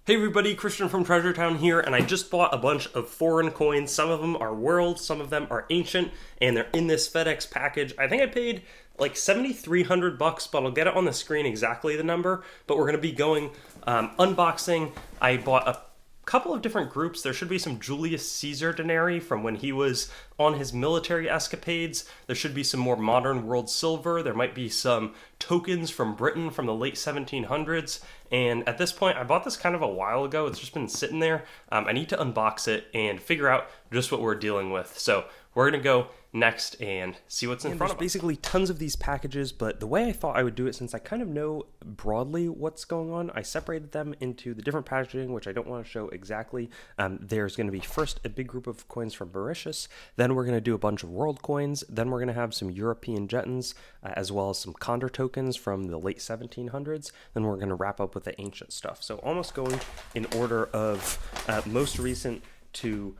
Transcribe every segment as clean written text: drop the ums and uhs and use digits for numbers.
Hey everybody, Christian from Treasure Town here, and I just bought a bunch of foreign coins. Some of them are world, some of them are ancient, and they're in this FedEx package. I think I paid like $7,300, but I'll get it on the screen exactly the number. But we're going to be going unboxing. I bought a couple of different groups. There should be some Julius Caesar Denarii from when he was on his military escapades. There should be some more modern world silver. There might be some tokens from Britain from the late 1700s. And at this point, I bought this kind of a while ago. It's just been sitting there. I need to unbox it and figure out just what we're dealing with. So we're going to go next and see what's in front of us. Basically tons of these packages, but the way I thought I would do it, since I kind of know broadly what's going on, I separated them into the different packaging, which I don't want to show exactly. There's going to be first a big group of coins from Mauritius, then we're going to do a bunch of world coins, then we're going to have some European jetons, as well as some Conder tokens from the late 1700s, then we're going to wrap up with the ancient stuff. So almost going in order of most recent to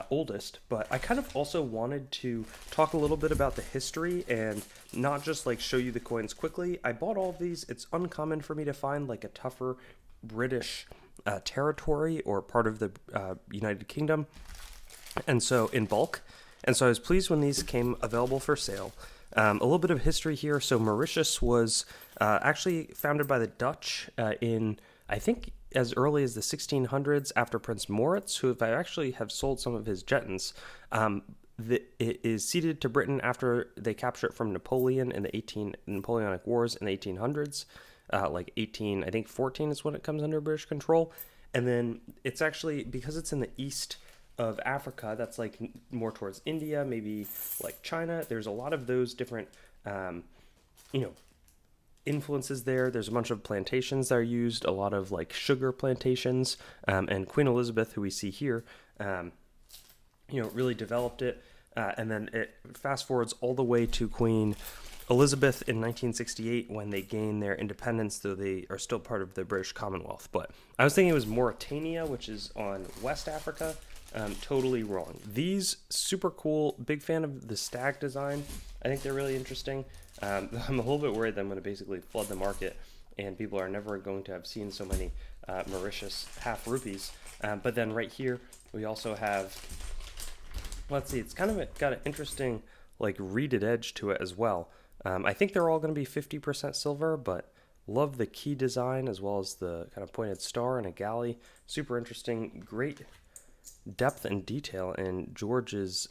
oldest, but I kind of also wanted to talk a little bit about the history and not just like show you the coins quickly. I bought all of these. It's uncommon for me to find like a tougher British territory or part of the United Kingdom, and so in bulk. And so I was pleased when these came available for sale. A little bit of history here. So Mauritius was actually founded by the Dutch in, I think, as early as the 1600s after Prince Moritz, who actually have sold some of his jetons. It is ceded to Britain after they capture it from Napoleon in the Napoleonic Wars in the 1800s. Like 14 is when it comes under British control. And then it's actually, because it's in the east of Africa, that's like more towards India, maybe like China. There's a lot of those different, influences there. There's a bunch of plantations that are used, a lot of like sugar plantations, and Queen Elizabeth, who we see here, really developed it. And then it fast forwards all the way to Queen Elizabeth in 1968 when they gain their independence, though they are still part of the British Commonwealth. But I was thinking it was Mauritania, which is on West Africa. Totally wrong. These super cool. Big fan of the stag design. I think they're really interesting. I'm a little bit worried that I'm going to basically flood the market and people are never going to have seen so many Mauritius half rupees. But then right here, we also have, let's see, it's kind of got an interesting like reeded edge to it as well. I think they're all going to be 50% silver, but love the key design as well as the kind of pointed star and a galley. Super interesting, great depth and detail in George's,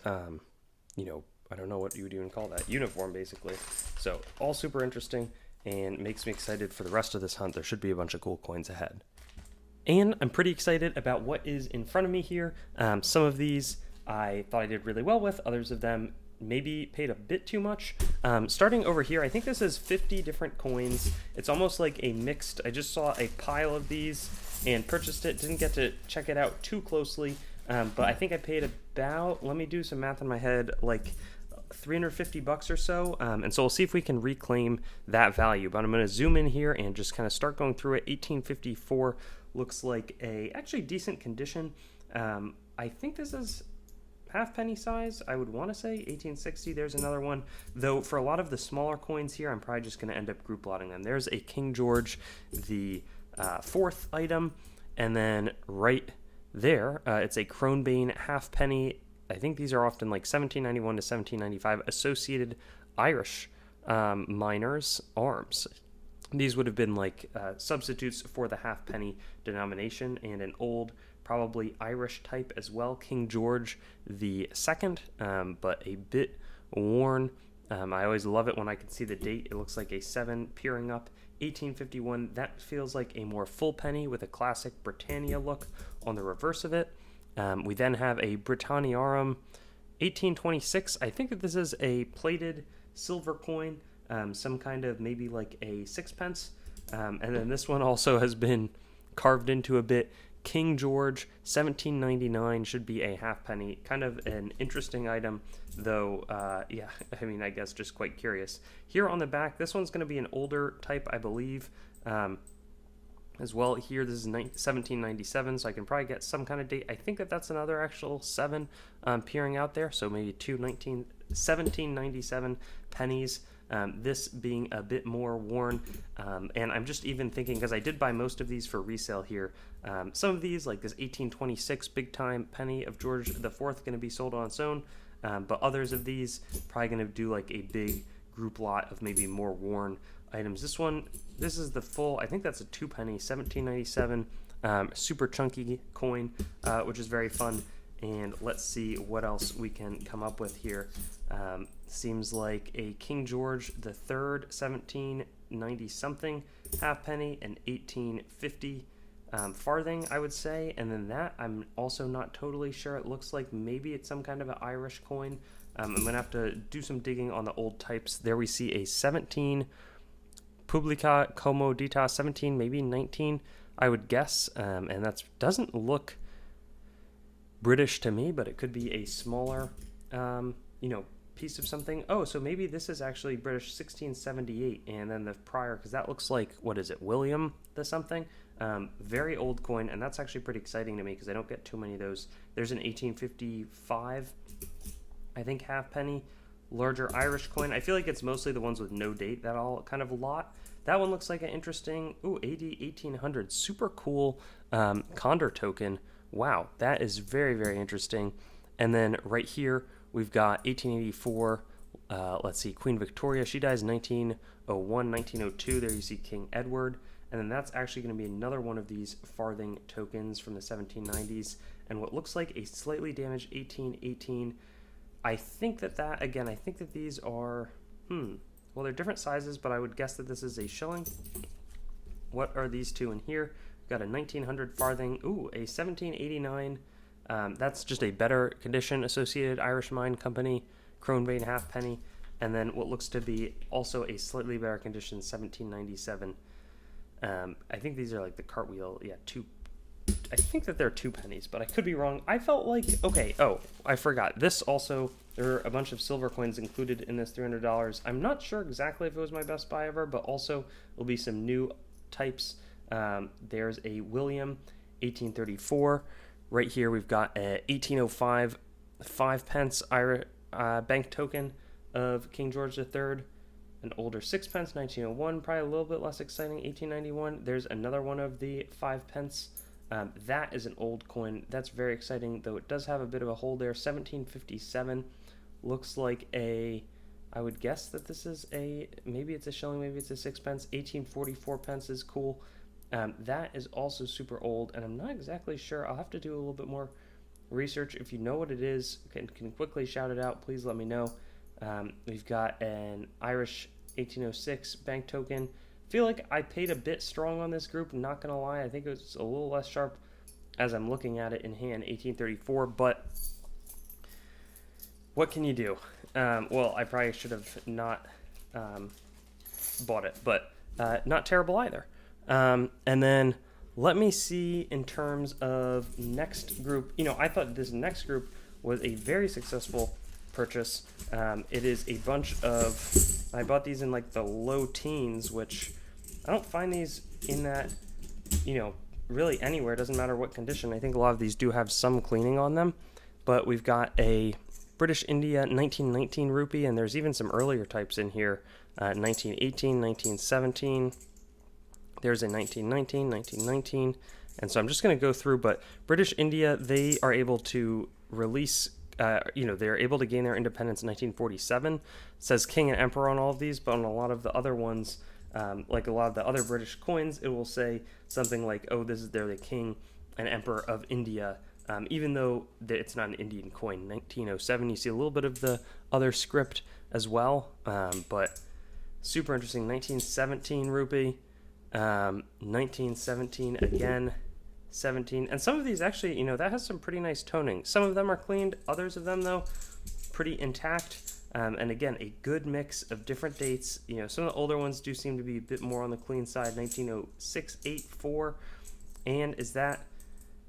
I don't know what you would even call that, uniform basically. So all super interesting and makes me excited for the rest of this hunt. There should be a bunch of cool coins ahead. And I'm pretty excited about what is in front of me here. Some of these I thought I did really well with, others of them maybe paid a bit too much. Starting over here, I think this is 50 different coins. It's almost like a mixed, I just saw a pile of these and purchased it. Didn't get to check it out too closely, but I think I paid about, let me do some math in my head, like $350 or so. And so we'll see if we can reclaim that value. But I'm going to zoom in here and just kind of start going through it. 1854 looks like a actually decent condition. I think this is halfpenny size, I would want to say. 1860, there's another one. Though for a lot of the smaller coins here, I'm probably just going to end up group plotting them. There's a King George, the fourth item. And then right there, it's a Cronbane halfpenny. I think these are often like 1791 to 1795 Associated Irish miners' arms. These would have been like substitutes for the halfpenny denomination, and an old, probably Irish type as well, King George the Second, but a bit worn. I always love it when I can see the date. It looks like a 7 peering up, 1851. That feels like a more full penny with a classic Britannia look on the reverse of it. We then have a Britanniarum 1826. I think that this is a plated silver coin, some kind of maybe like a sixpence. And then this one also has been carved into a bit. King George 1799 should be a halfpenny. Kind of an interesting item, though. I guess just quite curious. Here on the back, this one's going to be an older type, I believe. As well here, this is 1797, so I can probably get some kind of date. I think that's another actual 7 peering out there, so maybe 1797 pennies. This being a bit more worn, and I'm just even thinking, because I did buy most of these for resale here, some of these, like this 1826 big time penny of George IV, going to be sold on its own, but others of these probably going to do like a big group lot of maybe more worn items. This is the full, I think that's a 2 penny, 1797, super chunky coin, which is very fun. And let's see what else we can come up with here. Seems like a King George III 1790 something halfpenny, an 1850 farthing, I would say. And then that, I'm also not totally sure. It looks like maybe it's some kind of an Irish coin. I'm going to have to do some digging on the old types. There we see a 17 Publica Comodita 17, maybe 19, I would guess. And that doesn't look British to me, but it could be a smaller, piece of something. Oh, so maybe this is actually British 1678, and then the prior, because that looks like, what is it, William the something? Very old coin, and that's actually pretty exciting to me because I don't get too many of those. There's an 1855, I think, halfpenny, larger Irish coin. I feel like it's mostly the ones with no date that all kind of lot. That one looks like an interesting, AD 1800, super cool Conder token. Wow, that is very, very interesting. And then right here, we've got 1884, let's see, Queen Victoria. She dies 1901, 1902. There you see King Edward. And then that's actually going to be another one of these farthing tokens from the 1790s. And what looks like a slightly damaged 1818. I think that these are, well, they're different sizes, but I would guess that this is a shilling. What are these two in here? Got a 1900 farthing, a 1789. That's just a better condition associated Irish Mine Company, Cronbane halfpenny, and then what looks to be also a slightly better condition 1797. I think these are like the cartwheel, two. I think that they're 2 pennies, but I could be wrong. I felt like, I forgot. This also, there are a bunch of silver coins included in this $300. I'm not sure exactly if it was my best buy ever, but also there'll be some new types. There's a William 1834. Right here we've got a 1805 5 pence bank token of King George III. An older 6 pence, 1901, probably a little bit less exciting, 1891. There's another one of the 5 pence. That is an old coin. That's very exciting, though it does have a bit of a hole there. 1757 looks like I would guess that this is maybe it's a shilling, maybe it's a 6 pence. 1844 pence is cool. That is also super old, and I'm not exactly sure. I'll have to do a little bit more research. If you know what it is, can quickly shout it out, please let me know. We've got an Irish 1806 bank token. Feel like I paid a bit strong on this group, not gonna lie. I think it was a little less sharp as I'm looking at it in hand, 1834, but what can you do? Well, I probably should have not bought it, but not terrible either. And then let me see in terms of next group. I thought this next group was a very successful purchase. It is a bunch of, I bought these in like the low teens, which I don't find these in that, really anywhere. It doesn't matter what condition. I think a lot of these do have some cleaning on them, but we've got a British India 1919 rupee, and there's even some earlier types in here, 1918, 1917. There's a 1919, 1919, and so I'm just going to go through, but British India, they are able to release, they're able to gain their independence in 1947. It says king and emperor on all of these, but on a lot of the other ones, like a lot of the other British coins, it will say something like, they're the king and emperor of India, even though it's not an Indian coin. 1907, you see a little bit of the other script as well, but super interesting. 1917 rupee. 1917 again, 17, and some of these actually, that has some pretty nice toning. Some of them are cleaned, others of them though pretty intact, and again a good mix of different dates. Some of the older ones do seem to be a bit more on the clean side. 1906, 84, and is that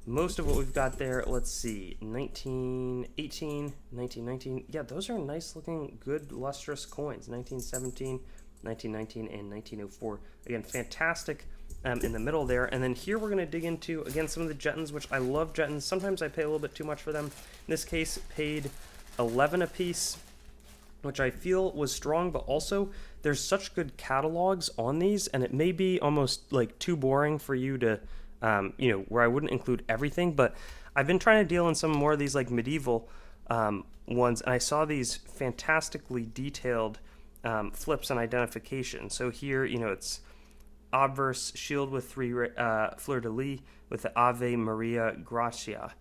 most of what we've got there? Let's see, 1918, 1919. Yeah, those are nice looking, good lustrous coins. 1917, 1919, and 1904. Again, fantastic in the middle there. And then here we're going to dig into, again, some of the Jettons, which I love Jettons. Sometimes I pay a little bit too much for them. In this case, paid 11 a piece. which I feel was strong, but also there's such good catalogs on these, and it may be almost like too boring for you to, where I wouldn't include everything, but I've been trying to deal in some more of these like medieval ones, and I saw these fantastically detailed flips and identification. So here, it's obverse shield with 3 fleur-de-lis with the Ave Maria Gratia,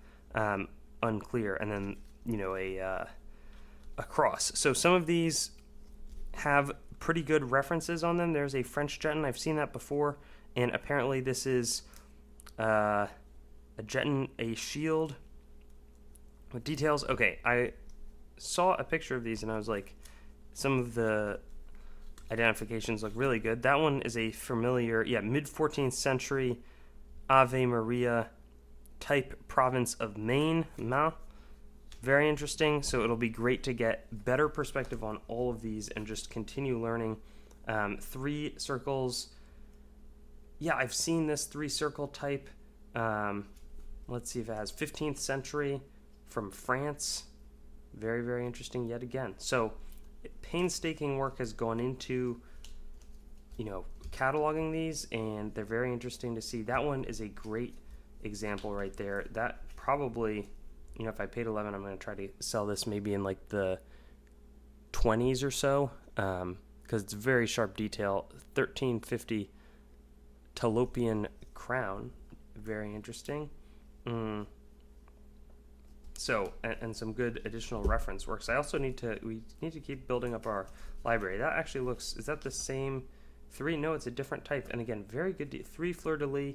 unclear, and then, a cross. So some of these have pretty good references on them. There's a French jeton. I've seen that before, and apparently this is a jeton, a shield with details. Okay, I saw a picture of these, and I was like, some of the identifications look really good. That one is a familiar, mid-14th century Ave Maria type province of Maine. Very interesting. So it'll be great to get better perspective on all of these and just continue learning. 3 circles. Yeah, I've seen this 3-circle type. Let's see if it has 15th century from France. Very, very interesting yet again. So painstaking work has gone into, cataloging these, and they're very interesting to see. That one is a great example right there. That probably, if I paid 11, I'm going to try to sell this maybe in like the 20s or so, because it's very sharp detail. 1350 Talopian crown, very interesting. So, and some good additional reference works. I also need to keep building up our library. That actually looks, is that the same 3? No, it's a different type. And again, very good. 3 fleur-de-lis,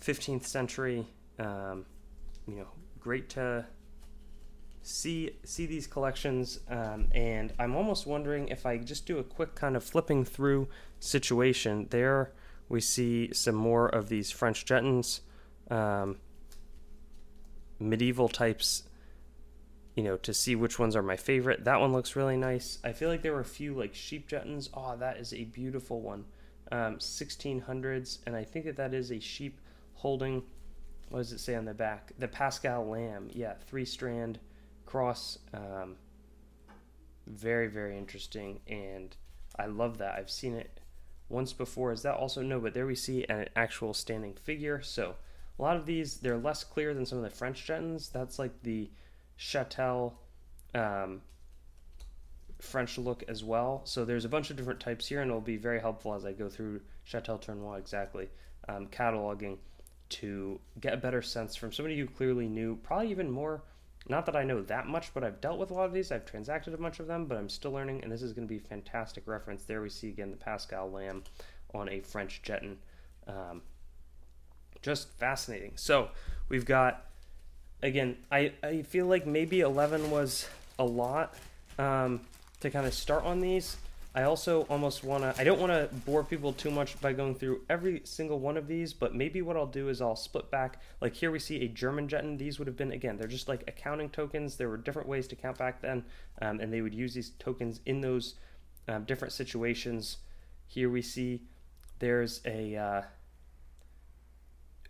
15th century. Great to see these collections. And I'm almost wondering if I just do a quick kind of flipping through situation. There we see some more of these French jetons. Medieval types, to see which ones are my favorite. That one looks really nice. I feel like there were a few like sheep jetons. Oh, that is a beautiful one. 1600s, and I think that is a sheep holding, what does it say on the back? The Pascal lamb. Yeah, 3-strand cross. Very, very interesting, and I love that. I've seen it once before. Is that also? No, but there we see an actual standing figure. So a lot of these, they're less clear than some of the French jetons. That's like the Châtel French look as well. So there's a bunch of different types here, and it'll be very helpful as I go through Châtel Tournois exactly, cataloging, to get a better sense from somebody who clearly knew, probably even more, not that I know that much, but I've dealt with a lot of these. I've transacted a bunch of them, but I'm still learning, and this is going to be a fantastic reference. There we see again the Pascal lamb on a French jeton. Just fascinating. So we've got, again, I feel like maybe 11 was a lot to kind of start on these. I also almost I don't want to bore people too much by going through every single one of these, but maybe what I'll do is I'll split back. Like here we see a German jeton. These would have been, again, they're just like accounting tokens. There were different ways to count back then, and they would use these tokens in those different situations. Here we see there's a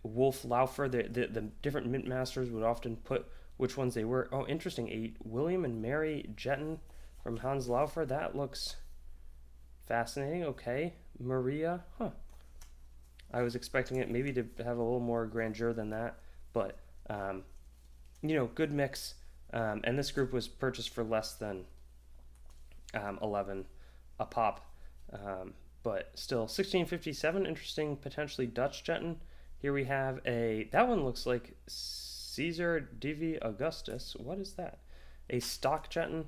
Wolf Laufer. The different mint masters would often put which ones they were. Oh, interesting. A William and Mary jeton from Hans Laufer. That looks fascinating. Okay. Maria. I was expecting it maybe to have a little more grandeur than that, but good mix. And this group was purchased for less than 11 a pop, but still 1657. Interesting, potentially Dutch jeton. Here we have that one looks like Caesar Divi Augustus. What is that? A stock jeton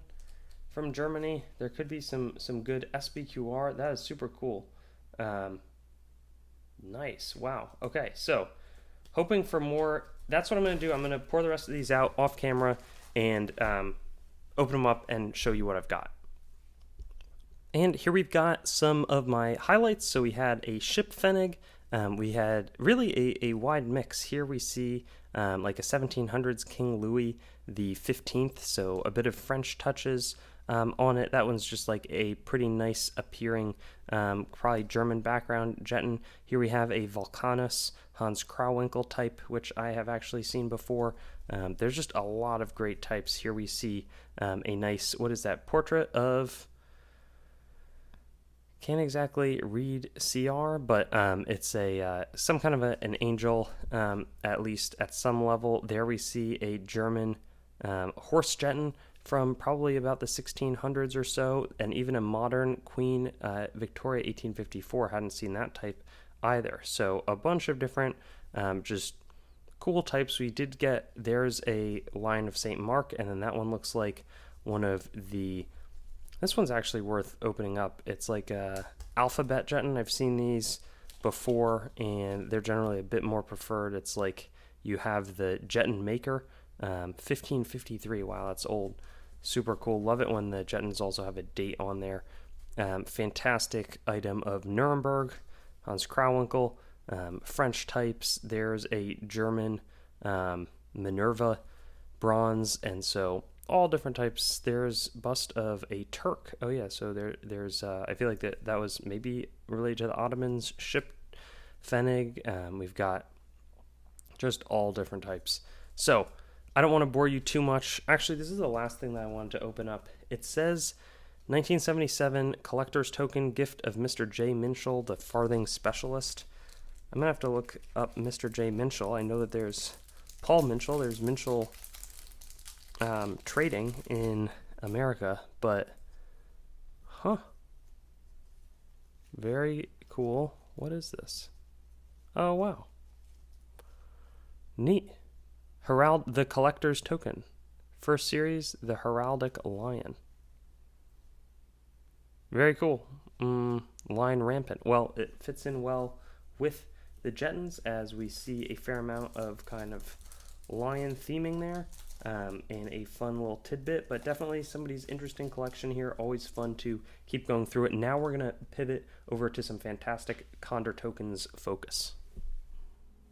from Germany. There could be some good SBQR. That is super cool. Nice. Wow. Okay, so hoping for more. That's what I'm going to do. I'm going to pour the rest of these out off camera and open them up and show you what I've got. And here we've got some of my highlights. So we had a ship Pfennig. We had really a wide mix. Here we see like a 1700s King Louis the 15th, so a bit of French touches. on it. That one's just like a pretty nice appearing, probably German background Jetton. Here we have a Vulcanus Hans Krawinkel type, which I have actually seen before. There's just a lot of great types. Here we see a nice, what is that, portrait of, can't exactly read CR, but it's a some kind of an angel, at least at some level. There we see a German horse Jetton from probably about the 1600s or so, and even a modern Queen Victoria 1854. Hadn't seen that type either. So a bunch of different just cool types. We did get, there's a line of St. Mark, and then that one looks like one of the, this one's actually worth opening up. It's like a alphabet Jetton. I've seen these before, and they're generally a bit more preferred. It's like you have the Jetton Maker, 1553. Wow, that's old. Super cool. Love it when the Jettons also have a date on there. Fantastic item of Nuremberg, Hans Krawinkel, French types. There's a German Minerva bronze, and so all different types. There's bust of a Turk. Oh yeah, so there's I feel like that was maybe related to the Ottomans. Ship Pfennig. We've got just all different types. So I don't want to bore you too much. Actually, this is the last thing that I wanted to open up. It says 1977 collector's token, gift of Mr. J. Minshall, the farthing specialist. I'm going to have to look up Mr. J. Minshall. I know that there's Paul Minshall. There's Minshall trading in America, but very cool. What is this? Oh, wow. Neat. The collector's token. First series, the Heraldic Lion. Very cool. Lion rampant. Well, it fits in well with the Jettons, as we see a fair amount of kind of lion theming there, and a fun little tidbit, but definitely somebody's interesting collection here. Always fun to keep going through it. Now we're going to pivot over to some fantastic Conder tokens focus.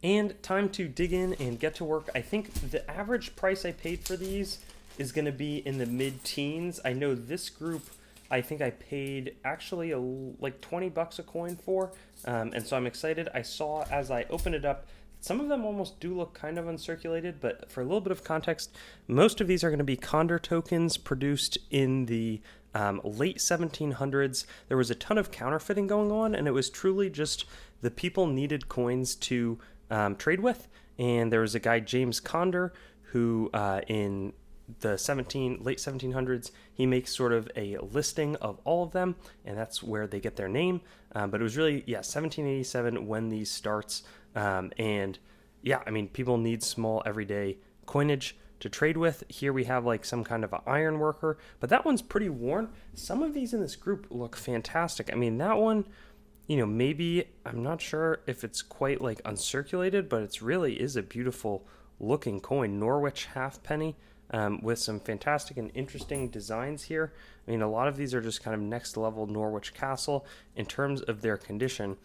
And time to dig in and get to work. I think the average price I paid for these is going to be in the mid-teens. I know this group, I think I paid actually like $20 a coin for, and so I'm excited. I saw as I opened it up, some of them almost do look kind of uncirculated, but for a little bit of context, most of these are going to be Conder tokens produced in the late 1700s. There was a ton of counterfeiting going on, and it was truly just the people needed coins to trade with. And there was a guy, James Conder, who in the late 1700s, he makes sort of a listing of all of them, and that's where they get their name. But it was really, 1787 when these starts. And yeah, I mean, people need small everyday coinage to trade with. Here we have like some kind of an iron worker, but that one's pretty worn. Some of these in this group look fantastic. I mean, that one, maybe, I'm not sure if it's quite like uncirculated, but it's really is a beautiful looking coin. Norwich halfpenny, with some fantastic and interesting designs here. I mean, a lot of these are just kind of next level Norwich Castle in terms of their condition.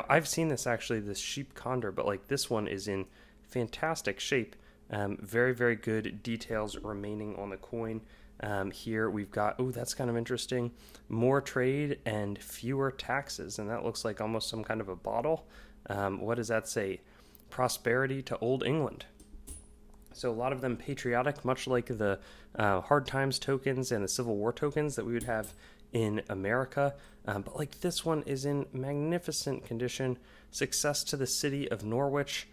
I've seen this actually, this sheep Conder, but like this one is in fantastic shape. Very, very good details remaining on the coin. Here we've got, that's kind of interesting. More trade and fewer taxes. And that looks like almost some kind of a bottle. What does that say? Prosperity to Old England. So a lot of them patriotic, much like the Hard Times tokens and the Civil War tokens that we would have in America. But like this one is in magnificent condition. Success to the city of Norwich.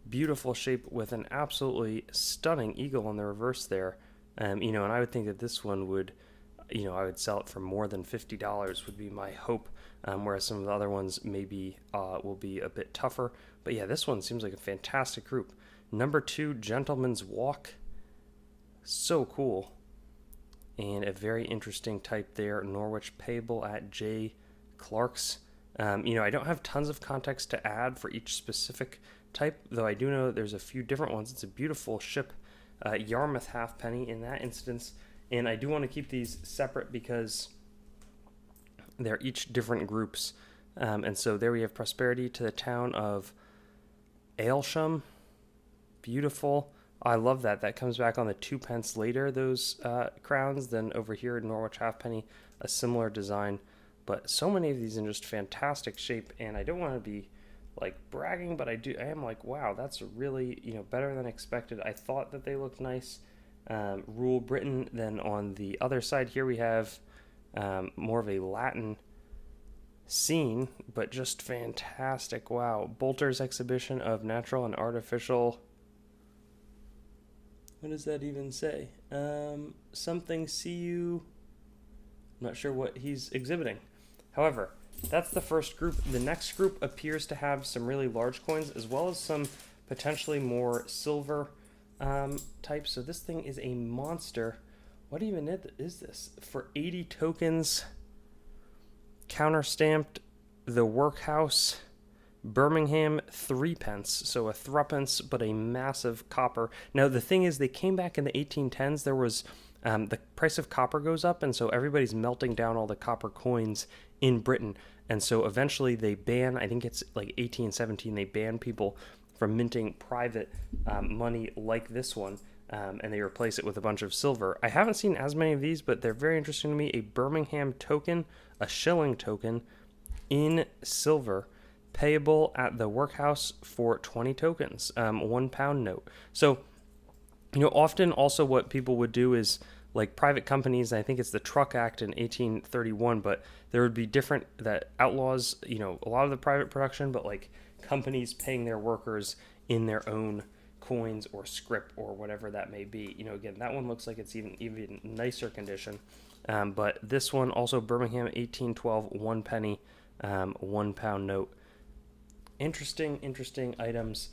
Beautiful shape with an absolutely stunning eagle on the reverse there. And I would think that this one would, I would sell it for more than $50 would be my hope. Whereas some of the other ones maybe will be a bit tougher. But yeah, this one seems like a fantastic group. Number 2, Gentleman's Walk. So cool. And a very interesting type there. Norwich payable at J. Clark's. I don't have tons of context to add for each specific type, though I do know that there's a few different ones. It's a beautiful ship. Yarmouth halfpenny in that instance. And I do want to keep these separate because they're each different groups. And so there we have prosperity to the town of Aylsham. Beautiful. I love that. That comes back on the 2 pence later, those crowns. Then over here in Norwich halfpenny, a similar design. But so many of these in just fantastic shape. And I don't want to be like bragging, but I am like, wow, that's really, better than expected. I thought that they looked nice. Rule Britain. Then on the other side here we have more of a Latin scene, but just fantastic. Wow. Bolter's exhibition of natural and artificial. What does that even say? Something CU. I'm not sure what he's exhibiting. However, that's the first group. The next group appears to have some really large coins as well as some potentially more silver types. So this thing is a monster. What even is this? For 80 tokens, counter-stamped the Workhouse Birmingham 3 pence, so a threepence, but a massive copper. Now, the thing is, they came back in the 1810s. There was the price of copper goes up, and so everybody's melting down all the copper coins in Britain. And so eventually they ban, I think it's like 1817, they ban people from minting private money like this one, and they replace it with a bunch of silver. I haven't seen as many of these, but they're very interesting to me. A Birmingham token, a shilling token in silver, payable at the Workhouse for 20 tokens, £1 note. So, often also what people would do is like private companies, I think it's the Truck Act in 1831, but there would be different that outlaws, a lot of the private production, but like companies paying their workers in their own coins or scrip or whatever that may be. Again, that one looks like it's even nicer condition. But this one also Birmingham 1812 1 penny, £1 note. Interesting items.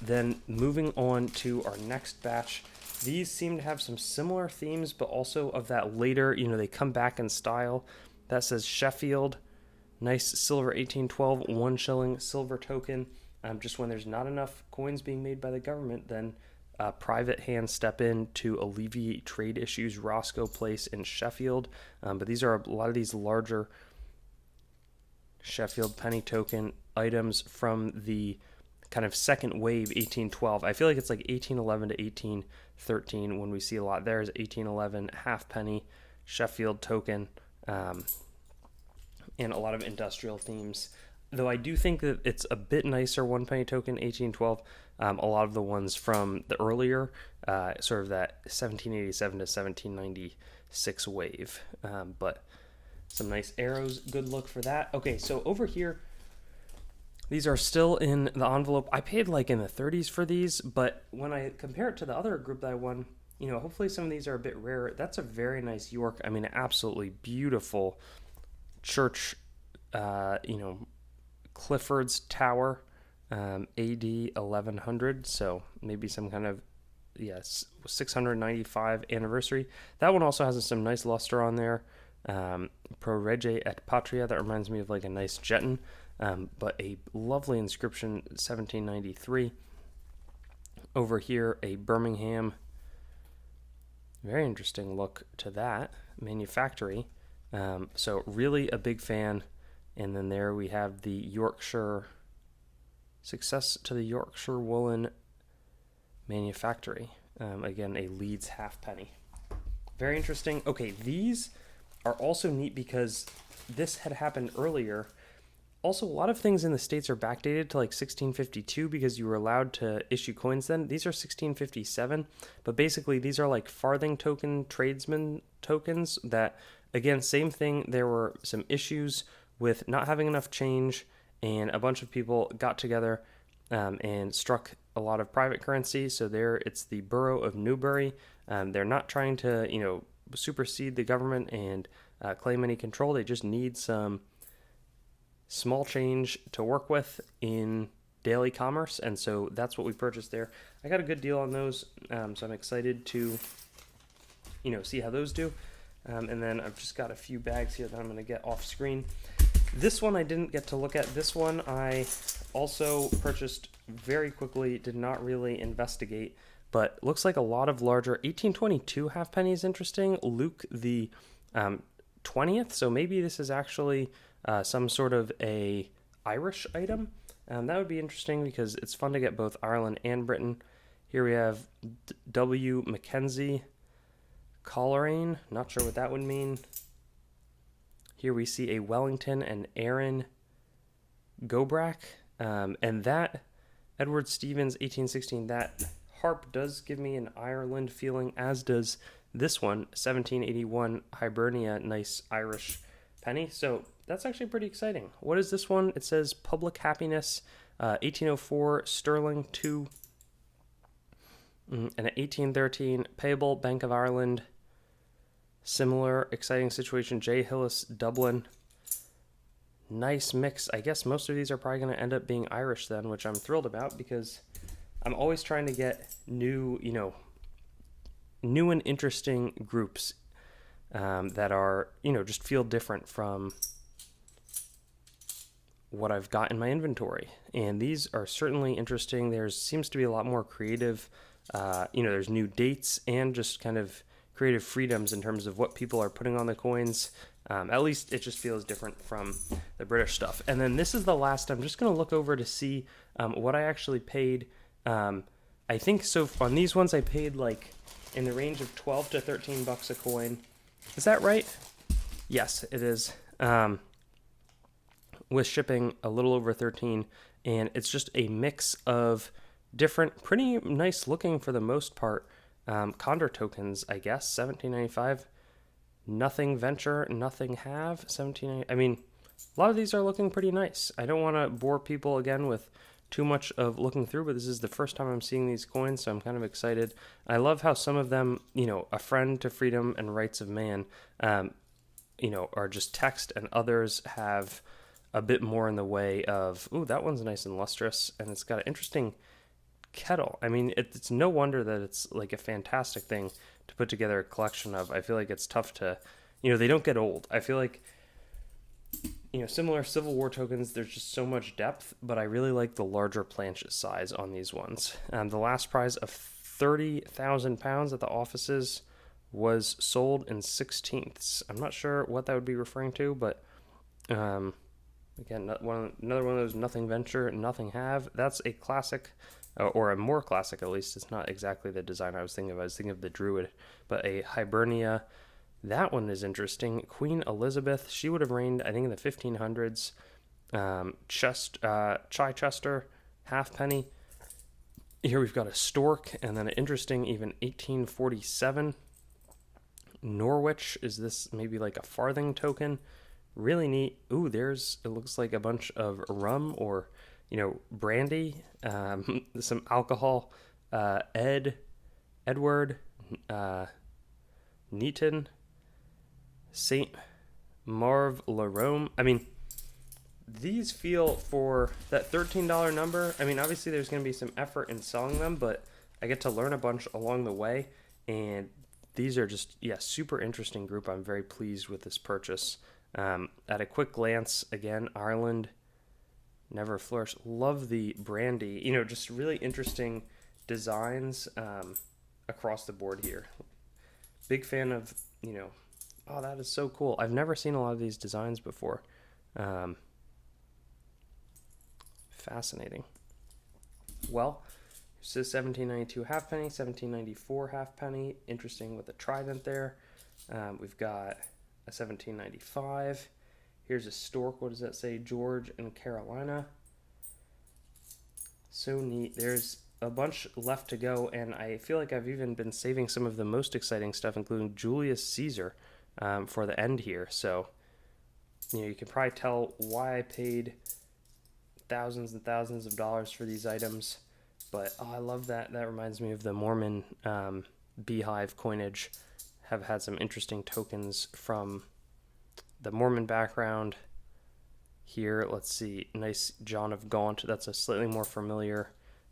Then moving on to our next batch. These seem to have some similar themes, but also of that later, they come back in style. That says Sheffield, nice silver 1812, 1 shilling silver token. Just when there's not enough coins being made by the government, then private hands step in to alleviate trade issues. Roscoe Place in Sheffield. But these are a lot of these larger Sheffield penny token items from the kind of second wave 1812. I feel like it's like 1811 to 1813 when we see a lot. There's 1811 halfpenny Sheffield token, and a lot of industrial themes. Though I do think that it's a bit nicer 1 penny token 1812. A lot of the ones from the earlier sort of that 1787 to 1796 wave, but some nice arrows. Good look for that. Okay, so over here, these are still in the envelope. I paid like in the 30s for these, but when I compare it to the other group that I won, hopefully some of these are a bit rarer. That's a very nice York. I mean, absolutely beautiful church, Clifford's Tower, AD 1100. So maybe some kind of, 695 anniversary. That one also has some nice luster on there. Pro Rege et Patria. That reminds me of like a nice Jetton. But a lovely inscription, 1793. Over here, a Birmingham. Very interesting look to that. Manufactory. So really a big fan. And then there we have the Yorkshire. Success to the Yorkshire Woolen Manufactory. Again, a Leeds halfpenny. Very interesting. Okay, these are also neat because this had happened earlier. Also, a lot of things in the States are backdated to like 1652 because you were allowed to issue coins then. These are 1657, but basically these are like farthing token tradesman tokens that, again, same thing. There were some issues with not having enough change, and a bunch of people got together and struck a lot of private currency. So there, it's the borough of Newbury. They're not trying to, supersede the government and claim any control. They just need some small change to work with in daily commerce, and so that's what we purchased there. I got a good deal on those, so I'm excited to see how those do. And then I've just got a few bags here that I'm going to get off screen. This one I didn't get to look at. This one I also purchased very quickly, did not really investigate, but looks like a lot of larger 1822 halfpenny is interesting. Luke the 20th, so maybe this is actually some sort of a Irish item. That would be interesting because it's fun to get both Ireland and Britain. Here we have W. Mackenzie Coleraine. Not sure what that would mean. Here we see a Wellington and Aaron Gobrack. And that Edward Stevens 1816, that harp does give me an Ireland feeling, as does this one, 1781 Hibernia, nice Irish penny. So that's actually pretty exciting. What is this one? It says Public Happiness, 1804 Sterling 2, and an 1813 payable Bank of Ireland. Similar exciting situation, J. Hillis, Dublin. Nice mix. I guess most of these are probably going to end up being Irish then, which I'm thrilled about because I'm always trying to get new and interesting groups that are, just feel different from what I've got in my inventory. And these are certainly interesting. There seems to be a lot more creative, there's new dates and just kind of creative freedoms in terms of what people are putting on the coins. At least it just feels different from the British stuff. And then this is the last. I'm just going to look over to see what I actually paid. I think so on these ones I paid like in the range of 12 to 13 bucks a coin. Is that right? Yes, it is. With shipping a little over 13, and it's just a mix of different, pretty nice looking for the most part, Conder tokens, I guess. 1795. Nothing venture, nothing have. 1790. I mean, a lot of these are looking pretty nice. I don't want to bore people again with too much of looking through, but this is the first time I'm seeing these coins, so I'm kind of excited. I love how some of them, A Friend to Freedom and Rights of Man, are just text, and others have a bit more in the way of, ooh, that one's nice and lustrous, and it's got an interesting kettle. I mean, it's no wonder that it's like a fantastic thing to put together a collection of. I feel like it's tough to, they don't get old. I feel like, similar Civil War tokens, there's just so much depth, but I really like the larger planche size on these ones. The last prize of £30,000 at the offices was sold in 16ths. I'm not sure what that would be referring to, but again, another one of those nothing venture, nothing have. That's a classic, or a more classic at least. It's not exactly the design I was thinking of. I was thinking of the Druid, but a Hibernia. That one is interesting. Queen Elizabeth, she would have reigned, I think, in the 1500s. Chichester, halfpenny. Here we've got a stork, and then an interesting, even 1847. Norwich, is this maybe like a farthing token? Really neat. Ooh, it looks like a bunch of rum or, brandy, some alcohol. Edward, Neaton, Saint Marv Larome. I mean, these feel for that $13 number. I mean, obviously there's going to be some effort in selling them, but I get to learn a bunch along the way. And these are just, super interesting group. I'm very pleased with this purchase. At a quick glance, again, Ireland, never flourish. Love the brandy, just really interesting designs across the board here. Big fan of, oh, that is so cool. I've never seen a lot of these designs before. Fascinating. Well, this is 1792 halfpenny, 1794 halfpenny. Interesting with a trident there. We've got a 1795. Here's a stork. What does that say? George and Carolina. So neat. There's a bunch left to go, and I feel like I've even been saving some of the most exciting stuff, including Julius Caesar, for the end here. So, you can probably tell why I paid thousands and thousands of dollars for these items. But I love that. That reminds me of the Mormon beehive coinage. Have had some interesting tokens from the Mormon background. Here, let's see, nice John of Gaunt. That's a slightly more familiar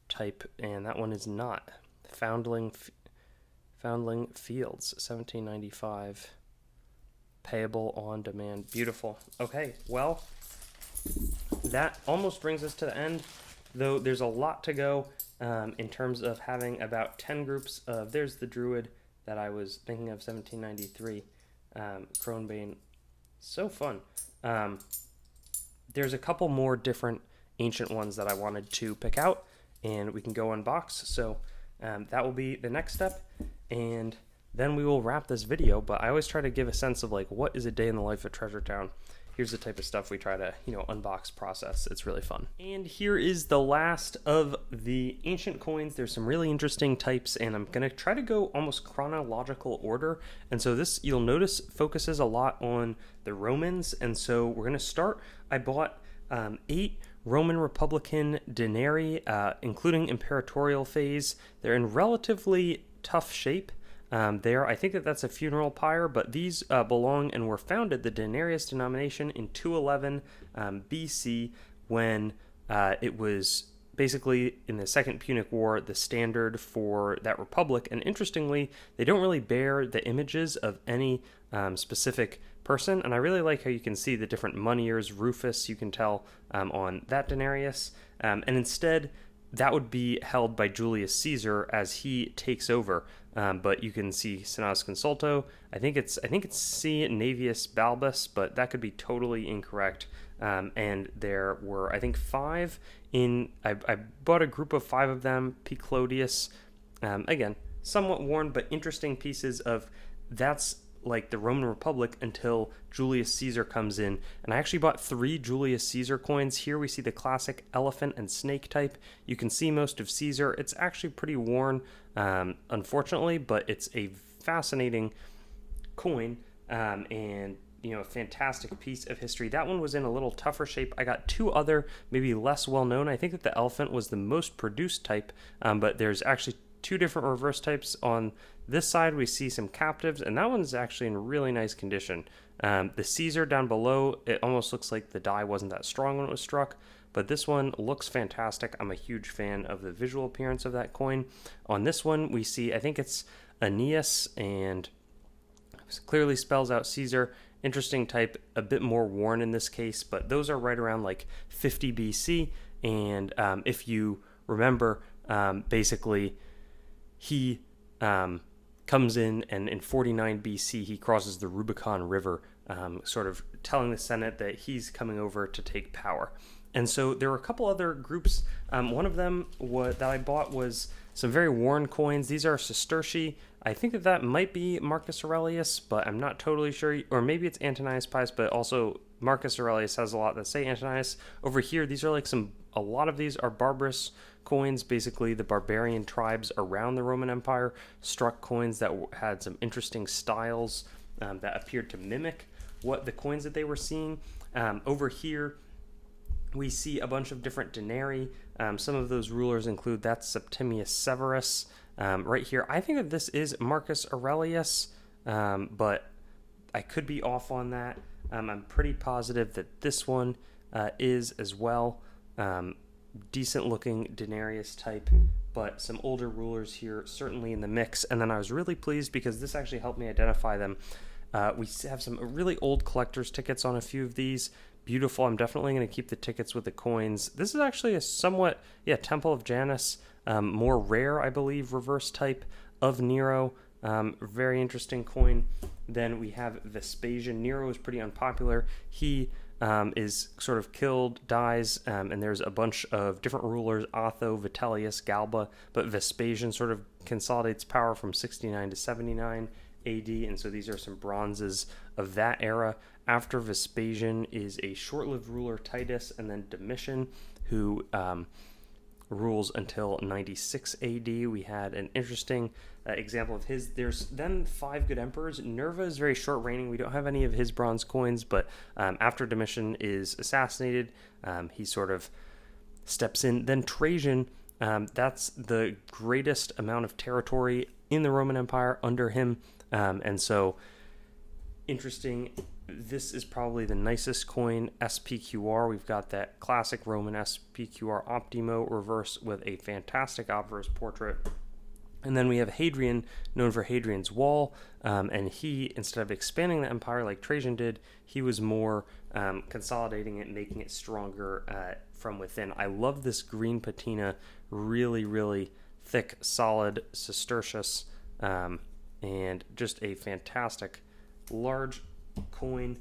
type, and that one is not. Foundling Fields, 1795. Payable on demand. Beautiful. Okay, well, that almost brings us to the end, though there's a lot to go in terms of having about 10 groups of, there's the Druid that I was thinking of, 1793, Cronbane. So fun. There's a couple more different ancient ones that I wanted to pick out, and we can go unbox. So that will be the next step, and then we will wrap this video. But I always try to give a sense of like, what is a day in the life of Treasure Town. Here's the type of stuff we try to, unbox, process. It's really fun. And here is the last of the ancient coins. There's some really interesting types, and I'm gonna try to go almost chronological order. And so this, you'll notice, focuses a lot on the Romans. And so we're gonna start. I bought 8 Roman Republican Denarii, including imperatorial phase. They're in relatively tough shape. I think that's a funeral pyre, but these belong and were founded, the denarius denomination, in 211 BC, when it was basically in the Second Punic War the standard for that republic. And interestingly, they don't really bear the images of any specific person. And I really like how you can see the different moneyers. Rufus, you can tell on that denarius, and instead that would be held by Julius Caesar as he takes over. But you can see Senatus Consulto. I think it's C. Navius Balbus, but that could be totally incorrect. And there were, I think, 5 in. I bought a group of 5 of them. P. Clodius, again, somewhat worn, but interesting pieces of. That's like the Roman Republic until Julius Caesar comes in. And I actually bought 3 Julius Caesar coins. Here we see the classic elephant and snake type. You can see most of Caesar. It's actually pretty worn, unfortunately, but it's a fascinating coin, and a fantastic piece of history. That one was in a little tougher shape. I got 2 other, maybe less well known. I think that the elephant was the most produced type, but there's actually 2 different reverse types. On this side we see some captives, and that one's actually in really nice condition. The Caesar down below, it almost looks like the die wasn't that strong when it was struck, but this one looks fantastic. I'm a huge fan of the visual appearance of that coin. On this one we see, I think it's Aeneas, and clearly spells out Caesar. Interesting type, a bit more worn in this case, but those are right around like 50 BC. And if you remember, basically he comes in, and in 49 BC he crosses the Rubicon River, sort of telling the Senate that he's coming over to take power. And so there were a couple other groups. One of them that I bought was some very worn coins. These are sestertii. I think that might be Marcus Aurelius, but I'm not totally sure. Or maybe it's Antonius Pius, but also Marcus Aurelius has a lot that say Antonius. Over here, these are like a lot of these are barbarous coins. Basically, the barbarian tribes around the Roman Empire struck coins that had some interesting styles that appeared to mimic what the coins that they were seeing. Over here, we see a bunch of different denarii. Some of those rulers include, that's Septimius Severus. Right here, I think that this is Marcus Aurelius, but I could be off on that. I'm pretty positive that this one is as well. Decent looking denarius type, but some older rulers here certainly in the mix. And then I was really pleased because this actually helped me identify them. We have some really old collector's tickets on a few of these. Beautiful. I'm definitely going to keep the tickets with the coins. This is actually a somewhat, Temple of Janus, more rare, I believe, reverse type of Nero. Very interesting coin. Then we have Vespasian. Nero is pretty unpopular. He is sort of killed, dies, and there's a bunch of different rulers, Otho, Vitellius, Galba, but Vespasian sort of consolidates power from 69 to 79 AD, and so these are some bronzes of that era. After Vespasian is a short-lived ruler, Titus, and then Domitian, who rules until 96 AD. We had an interesting example of his. There's then 5 good emperors. Nerva is very short reigning. We don't have any of his bronze coins, but after Domitian is assassinated, he sort of steps in. Then Trajan, that's the greatest amount of territory in the Roman Empire under him, and so interesting. This is probably the nicest coin, SPQR. We've got that classic Roman SPQR Optimo reverse with a fantastic obverse portrait. And then we have Hadrian, known for Hadrian's Wall, and he, instead of expanding the empire like Trajan did, he was more consolidating it, making it stronger from within. I love this green patina, really, really thick, solid, Sestertius, and just a fantastic large coin.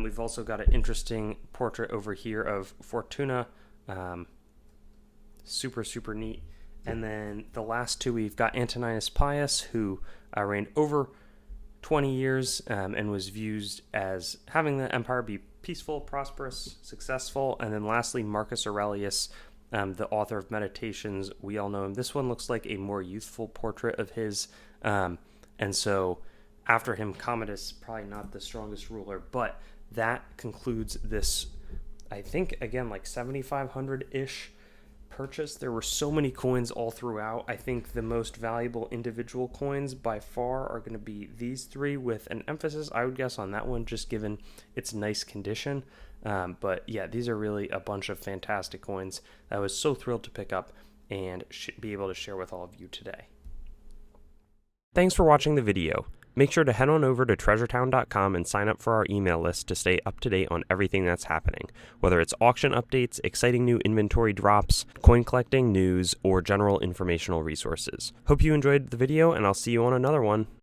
We've also got an interesting portrait over here of Fortuna, super neat. And then the last two, we've got Antoninus Pius, who reigned over 20 years and was viewed as having the empire be peaceful, prosperous, successful. And then lastly, Marcus Aurelius, the author of Meditations. We all know him. This one looks like a more youthful portrait of his. And so after him, Commodus, probably not the strongest ruler, but that concludes this, I think, again, like 7,500-ish purchase. There were so many coins all throughout. I think the most valuable individual coins by far are going to be these three, with an emphasis, I would guess, on that one, just given its nice condition. But yeah, these are really a bunch of fantastic coins that I was so thrilled to pick up and be able to share with all of you today. Thanks for watching the video. Make sure to head on over to treasuretown.com and sign up for our email list to stay up to date on everything that's happening, whether it's auction updates, exciting new inventory drops, coin collecting news, or general informational resources. Hope you enjoyed the video, and I'll see you on another one.